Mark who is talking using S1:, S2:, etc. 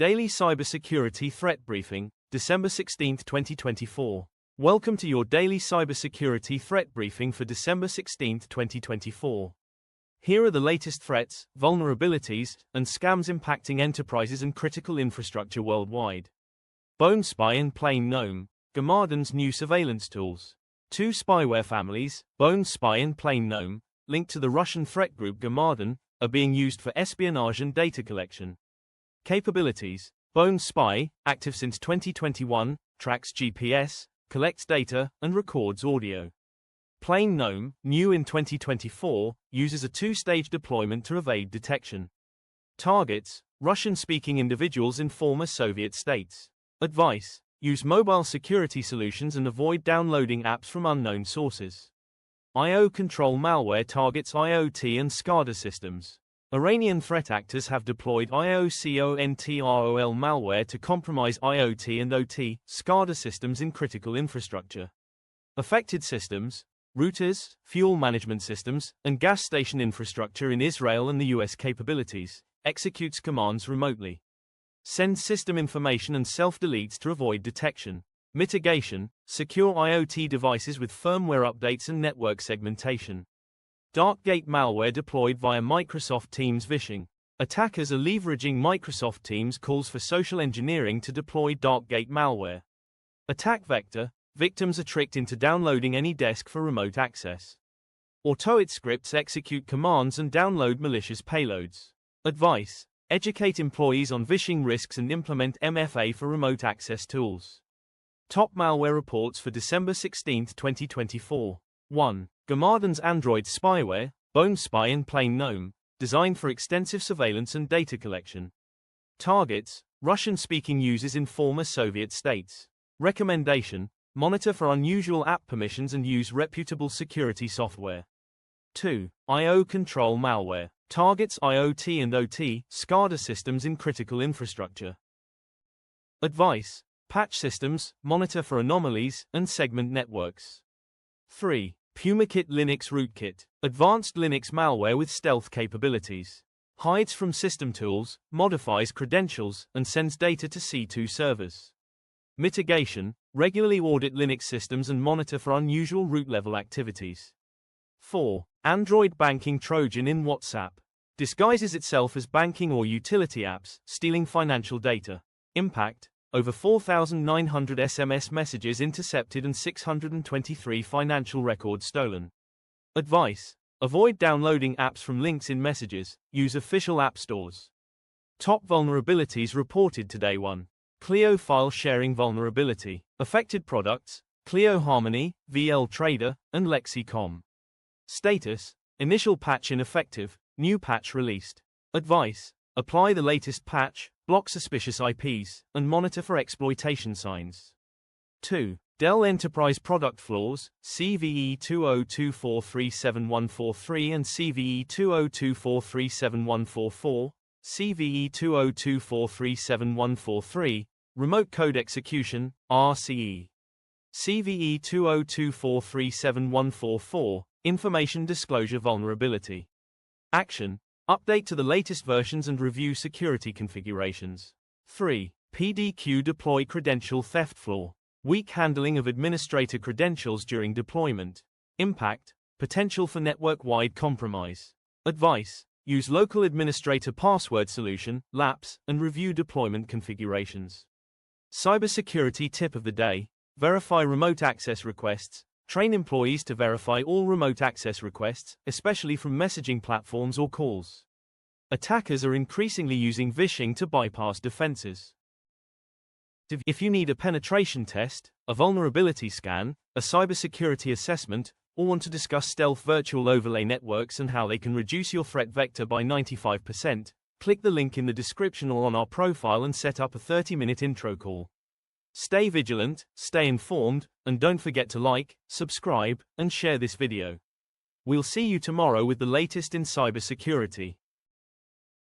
S1: Daily Cybersecurity Threat Briefing, December 16, 2024. Welcome to your daily cybersecurity threat briefing for December 16, 2024. Here are the latest threats, vulnerabilities, and scams impacting enterprises and critical infrastructure worldwide. Bone Spy and Plain Gnome, Gamadan's new surveillance tools. Two spyware families, Bone Spy and Plain Gnome, linked to the Russian threat group Gamadan, are being used for espionage and data collection. Capabilities: Bone Spy, active since 2021, tracks GPS, collects data, and records audio. Plain Gnome, new in 2024, uses a two-stage deployment to evade detection. Targets: Russian-speaking individuals in former Soviet states. Advice: use mobile security solutions and avoid downloading apps from unknown sources. IO Control malware targets IoT and SCADA systems. Iranian threat actors have deployed IOCONTROL malware to compromise IoT and OT, SCADA systems in critical infrastructure. Affected systems: routers, fuel management systems, and gas station infrastructure in Israel and the US. Capabilities: executes commands remotely. Sends system information and self-deletes to avoid detection. Mitigation: secure IoT devices with firmware updates and network segmentation. Darkgate malware deployed via Microsoft Teams phishing. Attackers are leveraging Microsoft Teams calls for social engineering to deploy Darkgate malware. Attack vector: victims are tricked into downloading AnyDesk for remote access. Autoit scripts execute commands and download malicious payloads. Advice: educate employees on phishing risks and implement MFA for remote access tools. Top malware reports for December 16, 2024. 1. Gamadan's Android spyware, Bone Spy and Plain Gnome, designed for extensive surveillance and data collection. Targets: Russian-speaking users in former Soviet states. Recommendation: monitor for unusual app permissions and use reputable security software. 2. IO Control malware, targets IoT and OT, SCADA systems in critical infrastructure. Advice: patch systems, monitor for anomalies, and segment networks. 3. PumaKit Linux Rootkit, advanced Linux malware with stealth capabilities. Hides from system tools, modifies credentials, and sends data to C2 servers. Mitigation: regularly audit Linux systems and monitor for unusual root-level activities. 4. Android Banking Trojan in WhatsApp. Disguises itself as banking or utility apps, stealing financial data. Impact: over 4,900 SMS messages intercepted and 623 financial records stolen. Advice: avoid downloading apps from links in messages, use official app stores. Top vulnerabilities reported today. 1. Clio file sharing vulnerability. Affected products: Clio Harmony, VL Trader, and Lexicom. Status: initial patch ineffective, new patch released. Advice: apply the latest patch, block suspicious IPs, and monitor for exploitation signs. 2. Dell Enterprise Product Flaws, CVE 2024374143 and CVE 2024374144, CVE 2024374143, Remote Code Execution, RCE. CVE 2024374144, Information Disclosure Vulnerability. Action: update to the latest versions and review security configurations. 3. PDQ Deploy Credential Theft Flaw. Weak handling of administrator credentials during deployment. Impact: potential for network-wide compromise. Advice: use local administrator password solution, LAPS, and review deployment configurations. Cybersecurity tip of the day: verify remote access requests. Train employees to verify all remote access requests, especially from messaging platforms or calls. Attackers are increasingly using phishing to bypass defenses. If you need a penetration test, a vulnerability scan, a cybersecurity assessment, or want to discuss stealth virtual overlay networks and how they can reduce your threat vector by 95%, click the link in the description or on our profile and set up a 30-minute intro call. Stay vigilant, stay informed, and don't forget to like, subscribe, and share this video. We'll see you tomorrow with the latest in cybersecurity.